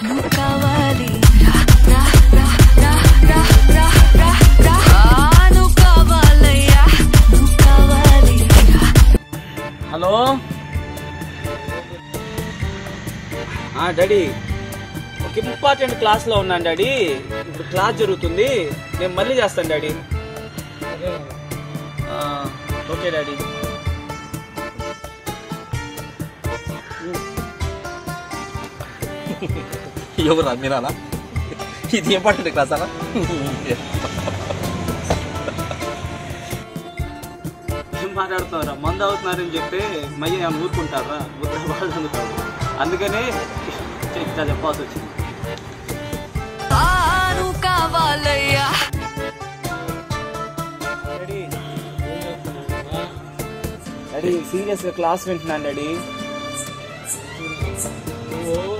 Hello daddy, ఒక important క్లాస్లో ఉన్నాను డాడీ. ఇప్పుడు క్లాస్ జరుగుతుంది, నేను మళ్ళీ చేస్తాను డాడీ. Okay daddy. ఎవరా మీరాలా? ఇది ఇంపార్టెంట్ క్లాస్ అలా ఏం మాట్లాడుతున్నారా? మందు అవుతున్నారని చెప్పి మళ్ళీ నేను ఊరుకుంటారా? వాళ్ళు అందుతారు, అందుకనే ఇట్లా చెప్పాల్సి వచ్చింది. డాడీ సీరియస్గా క్లాస్ వింటున్నాను డాడీ.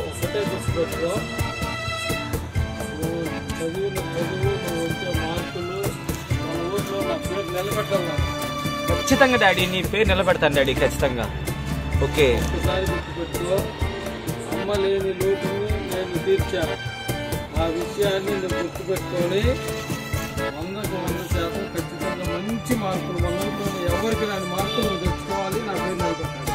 ఒకటే గుర్తుపెట్టుకో, చదువు నువ్వు వచ్చే మార్కులు మన ఊర్లో నా పేరు నిలబెట్టాలి. ఖచ్చితంగా డాడీ, నీ పేరు నిలబెడతాను డాడీ, ఖచ్చితంగా. ఓకే, ఒకసారి గుర్తుపెట్టుకో, అమ్మ లేని లోటుని నేను తీర్చా. ఆ విషయాన్ని నేను గుర్తుపెట్టుకొని 100% ఖచ్చితంగా మంచి మార్కులు మన ఊర్లో ఎవరికి రాని మార్కులు నువ్వు తెచ్చుకోవాలి. నా పేరు నిలబెట్టాలి.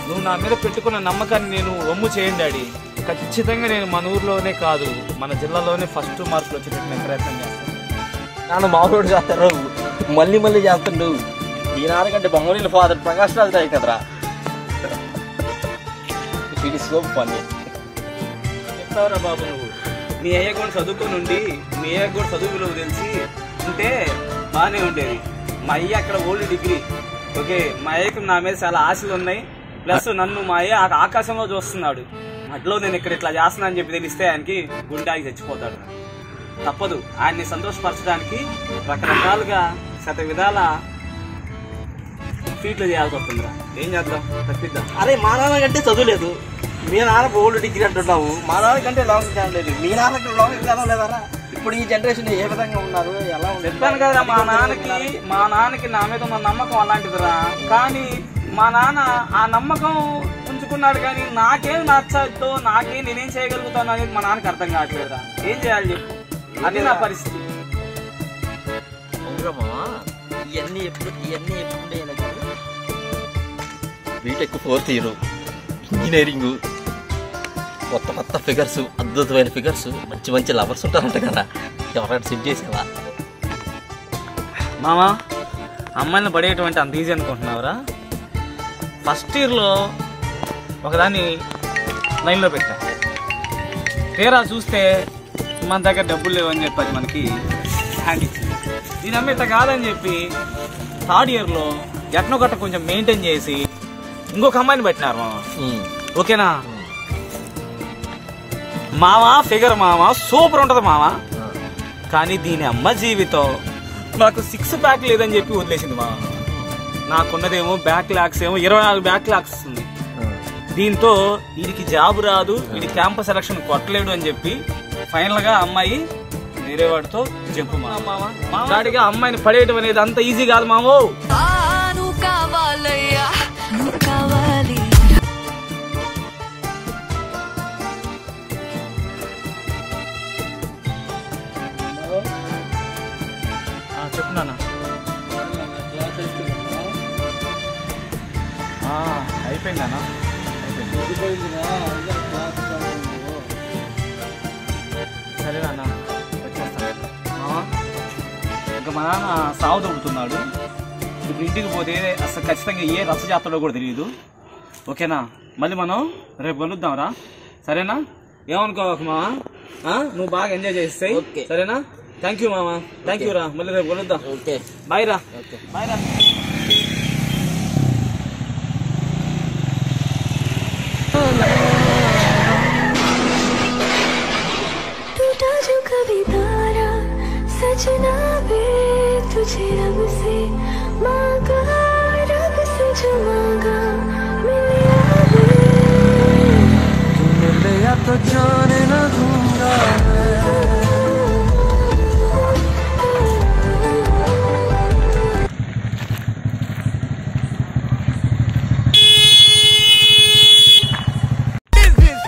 నువ్వు నా మీద పెట్టుకున్న నమ్మకాన్ని నేను వమ్ము చేయండి డాడీ. ఖచ్చితంగా నేను మన ఊర్లోనే కాదు, మన జిల్లాలోనే ఫస్ట్ మార్కులు వచ్చేటట్టు నేను ప్రయత్నం చేస్తాను. నాన్న మామూలు చేస్తారు, మళ్ళీ మళ్ళీ చేస్తుండు. మీ నాన్నకంటే బొంగళీల ఫాదర్ ప్రకాష్ రాజు రాయి కదరా. ఇది సో పని చెప్తావురా బాబు నువ్వు. మీ అయ్య కూడా చదువుకొని ఉండి, మీ అయ్య కూడా చదువు విలువ తెలిసి ఉంటే బాగానే ఉండేది. మా అయ్య అక్కడ ఓల్డ్ డిగ్రీ. ఓకే, మా అయ్యకు నా మీద చాలా ఆశలు ఉన్నాయి. ప్లస్ నన్ను మా అయ్య ఆకాశంలో చూస్తున్నాడు. మధ్యలో నేను ఇక్కడ ఇట్లా చేస్తున్నా అని చెప్పి తెలిస్తే ఆయనకి గుండాకి చచ్చిపోతాడు. తప్పదు, ఆయన్ని సంతోషపరచడానికి రకరకాలుగా శత విధాల ఫీట్లు చేయాల్సి వస్తుందిరా. ఏం చేద్దాం, తప్పిద్దాం. అరే మా నాన్న కంటే చదువులేదు, మీ నాన్న ఓల్డ్ డిగ్రీ అంటున్నావు. మా నాన్న కంటే లాంగ్ ఎగ్జామ్ లేదు, మీ నాన్నకి లాంగ్ ఎగ్జామ్ లేదారా? ఇప్పుడు ఈ జనరేషన్ ఏ విధంగా ఉన్నారు, ఎలా చెప్పాను కదరా, మా నాన్నకి నా మీద ఉన్న నమ్మకం అలాంటిదిరా. కానీ మా నాన్న ఆ నమ్మకం ఉంచుకున్నాడు, కానీ నాకేం నచ్చదో, నేనేం చేయగలుగుతాను అనేది మా నాన్నకి అర్థం కావట్లేదురా. ఏం చేయాలి చెప్పు, అది నా పరిస్థితి. ఇవన్నీ ఎప్పుడు బీటెక్ 4th ఇయర్ ఇంజనీరింగ్, కొత్త ఫిగర్స్, అద్భుతమైన ఫిగర్స్, మంచి లవర్స్ ఉంటారంట కదా. ఎవరైనా సెట్ చేసేవా? మామా, అమ్మాయిని పడేటువంటి అంత ఈజీ అనుకుంటున్నావురా? ఫస్ట్ ఇయర్లో ఒకదాన్ని లైన్లో పెట్టా. తీరా చూస్తే మన దగ్గర డబ్బులు లేవని చెప్పి అది మనకి హ్యాండ్ ఇచ్చింది. దీని అమ్మిత కాదని చెప్పి థర్డ్ ఇయర్లో ఎట్నో గట్ట కొంచెం మెయింటైన్ చేసి ఇంకొక అమ్మాయిని పెట్టినారు మామ. ఓకేనా మావా? ఫిగర్ మావా సూపర్ ఉంటుంది మావా. కానీ దీని అమ్మ జీవితం నాకు 6 ప్యాక్ లేదని చెప్పి వదిలేసింది మావా. నాకున్నదేమో బ్యాక్లాగ్స్ ఏమో 24 బ్యాక్లాగ్స్ ఉంది. దీంతో వీడికి జాబ్ రాదు, వీడి క్యాంపస్ సెలక్షన్ కొట్టలేడు అని చెప్పి ఫైనల్ గా అమ్మాయి వేరే వాడితో జంపు మామా. అమ్మాయిని పడేయడం అనేది అంత ఈజీ కాదు మామో. చెప్పున్నానా? అయిపోయిందన్నా, సరేనా వచ్చేస్తాను. ఇంకా మా నాన్న సాగు దొరుకుతున్నాడు. ఇప్పుడు ఇంటికి పోతే అసలు ఖచ్చితంగా ఏ రచ్చ చేస్తాడో కూడా తెలియదు. ఓకేనా? మళ్ళీ మనం రేపు కలుద్దాంరా, సరేనా? ఏమనుకోవాలి మామా, నువ్వు బాగా ఎంజాయ్ చేస్తాయి, సరేనా? థ్యాంక్ యూ మామా, థ్యాంక్ యూ రా. మళ్ళీ రేపు కలుద్దాం. ఓకే, బాయ్ రా. బాయ్ రా. सजना वे तुझे रब से मांगा, रब से जो मांगा मिला तो जाने न दूंगा।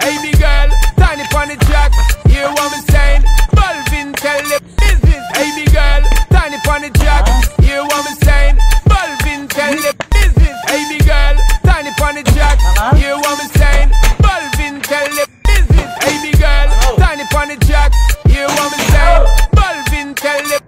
Hey, girl, tiny pony. on the track. Hear what me say? Balvin tell them.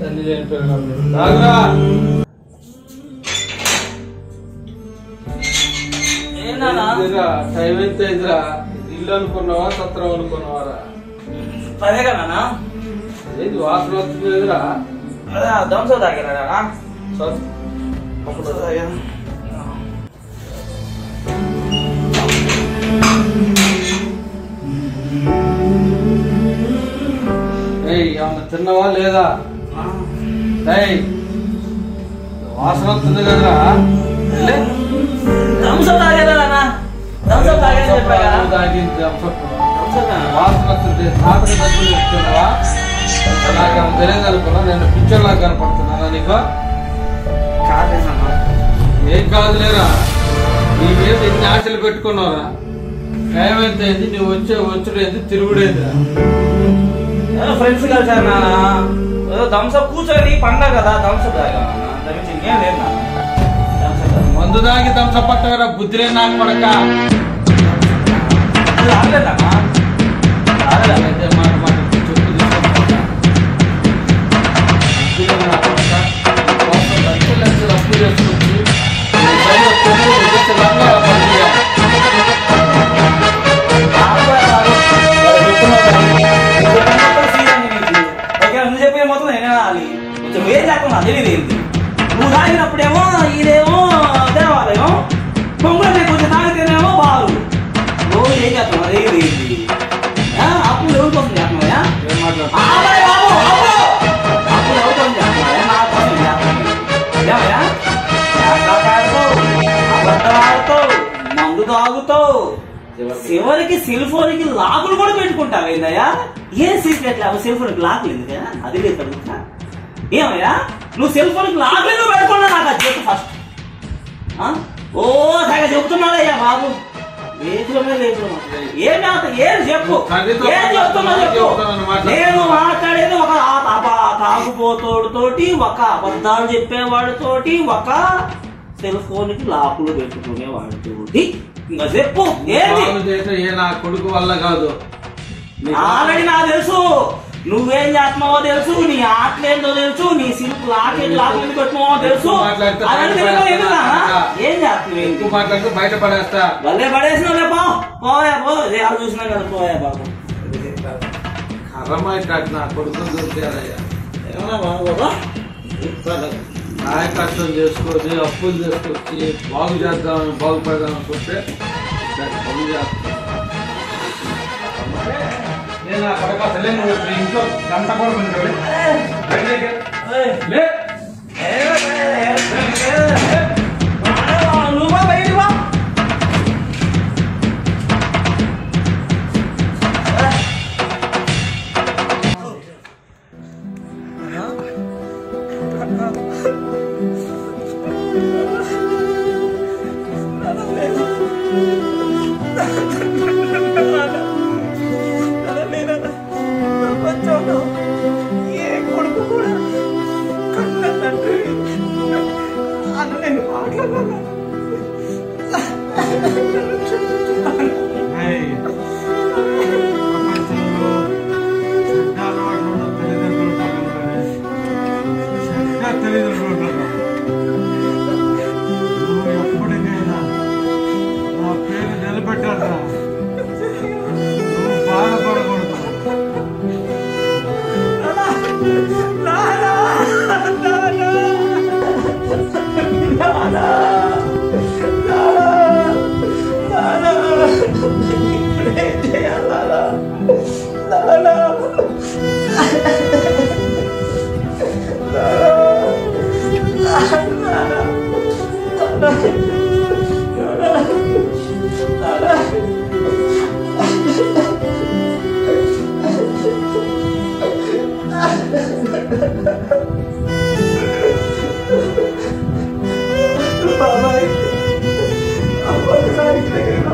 తల్లి చనిపోయినా టైం ఎంత అయిందిరా? ఇల్లు అనుకున్నావా సత్రం అనుకున్నావారా? పదే కదా ఏది వాసన వస్తుంది ఎదురా? అదే దంసో తాగారా ఏమన్నా తిన్నావా లేదా? వాసన వస్తుంది కదరా? వాసన వస్తుంది రాత్రి డబ్బులు ఇస్తున్నావా? నాకేమో తెలియదు అనుకున్నా. నేను పిక్చర్ లాగా కనపడుతున్నానా నీకు? ఏం కాదులేరా, నీ మీద ఎన్ని ఆశలు పెట్టుకున్నావురా? ఏమైతే నువ్వు వచ్చుడేంది తిరుగుడేందిరా? ఫ్రెండ్స్ కలిసారు నాన్న. థమ్స్అప్ కూర్చొని పండగ కదా థమ్స్అప్ తాగా. ఇంకేం లేదు మందు దాగి థమ్స్అప్ పట్టవరా? బుద్ధిలే నాకు పడక మాట మాట చెప్పు లక్షలు అప్పు చేసుకొచ్చి నువ్వు చెప్పే మొత్తం నేనే కొంచెం వేరే లేకుండా తెలియదు ఏంటి. నువ్వు తాగినప్పుడేమో ఇదేమో దేవాలయం, పొంగల్ కొంచెం తాగితేనేమో బాగు. రోజు ఏం చేస్తాం అదేది ఏంటి? అప్పుడు ఎవరి కోసం చేస్తున్నాయా? అప్పుడు ఎవరి కోసం చేస్తున్నాయా? నా కోసం చేస్తాను. ఏమయ్యా అబద్ధాలతో మందు తాగుతావు, చివరికి సెల్ ఫోన్ కి లాకులు కూడా పెట్టుకుంటావు. ఏందయ్యా ఏం సీక్రెట్ లేవు? సెల్ ఫోన్ కి లాకులు ఎందుకయ్యా? అది లేదు అడుగుతా. ఏమయ్యా నువ్వు సెల్ ఫోన్ కి లాకులు ఎందుకు పెట్టుకున్నా? నాకు అది చెప్పు ఫస్ట్. ఓ తెగ చెప్తున్నాడయ్యా బాబు. ఏం చెప్పు, ఏం చెప్తున్నావు చెప్పు. నేను మాట్లాడేది ఒక తాగుపోతోడితోటి, ఒక అబద్ధాలు చెప్పేవాడితోటి, ఒక సెల్ ఫోన్ కి లాకులు పెట్టుకునేవాడితోటి. ఇంకా చెప్పు ఏంటి? నా కొడుకు వల్ల కాదు. ఆల్రెడీ నాకు తెలుసు నువ్వేం చేస్తున్నావో తెలుసు, నీ ఆటలేందో తెలుసు, నీ సిల్క్ లాకెట్ పెట్టుకున్నావో తెలుసు. ఏం చేస్తున్నావు? మాట్లాడుతూ బయట పడేస్తా. భలే పడేసినా పోయా పో. దేహాలు చూసినా కదా పోయా బాబు. కర్రమ్మాయి కాదు నా కొడుకుని దొరికారయ్యా. ఏమన్నా బాబా నాయ కష్టం చేసుకొని అప్పులు చేసుకొచ్చి బాగు చేద్దామని బాగుపడదాం అనుకుంటే పనులు చేస్తాను. నేను అక్కడ అసలే నువ్వు ఇంట్లో గంట కూడా నువ్వు బయట వా. ఏ కొడుకు కూడా కన్న తండ్రి అన్న నేను మాట్లాడాలి. నువ్వు ఎప్పటికైనా నా పేరు నిలబెట్టాలరా. నువ్వు బాధపడకూడదు.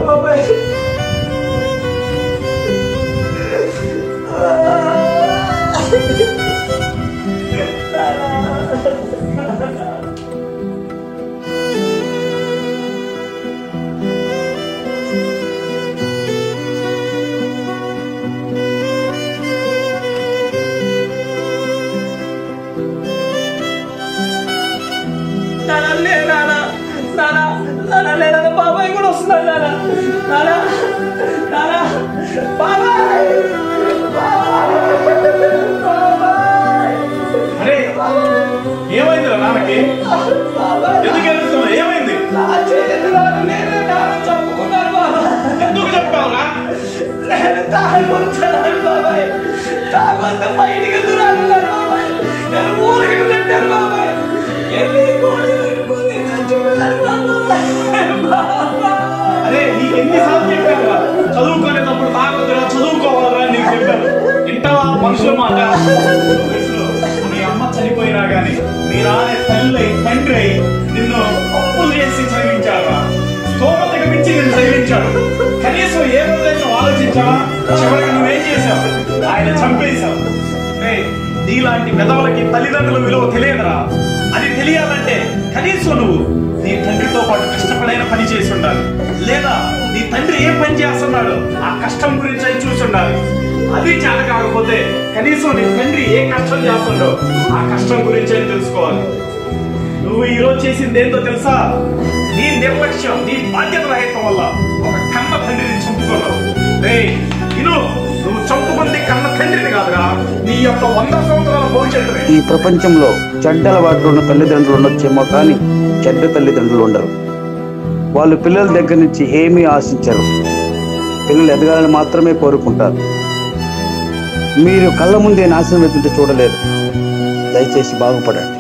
బాబాయ్ బాబాయ్ కూడా వస్తున్నాడు బాబాయ్. అరే ఏమైంది నాన్నకి? ఎందుకు వెళ్తున్నావు? ఏమైంది? చంపుకున్నాను బాబా. ఎందుకు చెప్పావురా? బాబాయ్ తాగొద్దు బయటికి దూరాను బాబాయ్. నేను ఊరికి పెట్టాను బాబాయ్. అరే నీకు ఎన్నిసార్లు చెప్పాను చదువుకునేటప్పుడు తాగొద్దురా చదువుకోవాలరా నీకు చెప్పాను. ఇంటవా మనుషుల మాట? మీ అమ్మ చనిపోయినా గాని మీ నాన్న తల్లి తండ్రి అయి నిన్ను అప్పులు చేసి చదివించారా? స్తోమతకు మించి నిన్ను చదివించాడు. కనీసం ఏ రోజైనా ఆలోచించావా? చివరికి నువ్వేం చేశావు? ఆయన చంపేశావు. నీలాంటి పెదవులకి తల్లిదండ్రుల విలువ తెలియదురా. అది తెలియాలంటే కనీసం నువ్వు నీ తండ్రితో పాటు కష్టపడైన పని చేసి ఉండాలి. లేదా నీ తండ్రి ఏ పని చేస్తున్నాడో ఆ కష్టం గురించి అయి చూసి ఉండాలి. అది చేత కాకపోతే కనీసం నీ తండ్రి ఏ కష్టం చేస్తుండో ఆ కష్టం గురించి అని తెలుసుకోవాలి. నువ్వు ఈరోజు చేసింది ఏంటో తెలుసా? నీ నిర్లక్ష్యం, నీ బాధ్యత రహితం వల్ల ఒక కన్న తండ్రిని చంపుకున్నావు. నువ్వు చంపుకుంది కన్న తండ్రిని కాదురా, నీ యొక్క 100 సంవత్సరాల భవిష్యత్తుని. ఈ ప్రపంచంలో చెడ్డ అలవాట్లు ఉన్న తల్లిదండ్రులు ఉండొచ్చేమో కానీ చెడ్డ తల్లిదండ్రులు ఉండరు. వాళ్ళు పిల్లల దగ్గర నుంచి ఏమీ ఆశించరు. పిల్లలు ఎదగాలని మాత్రమే కోరుకుంటారు. మీరు కళ్ళ ముందే నాశనం వెతుంటే చూడలేరు. దయచేసి బాగుపడండి.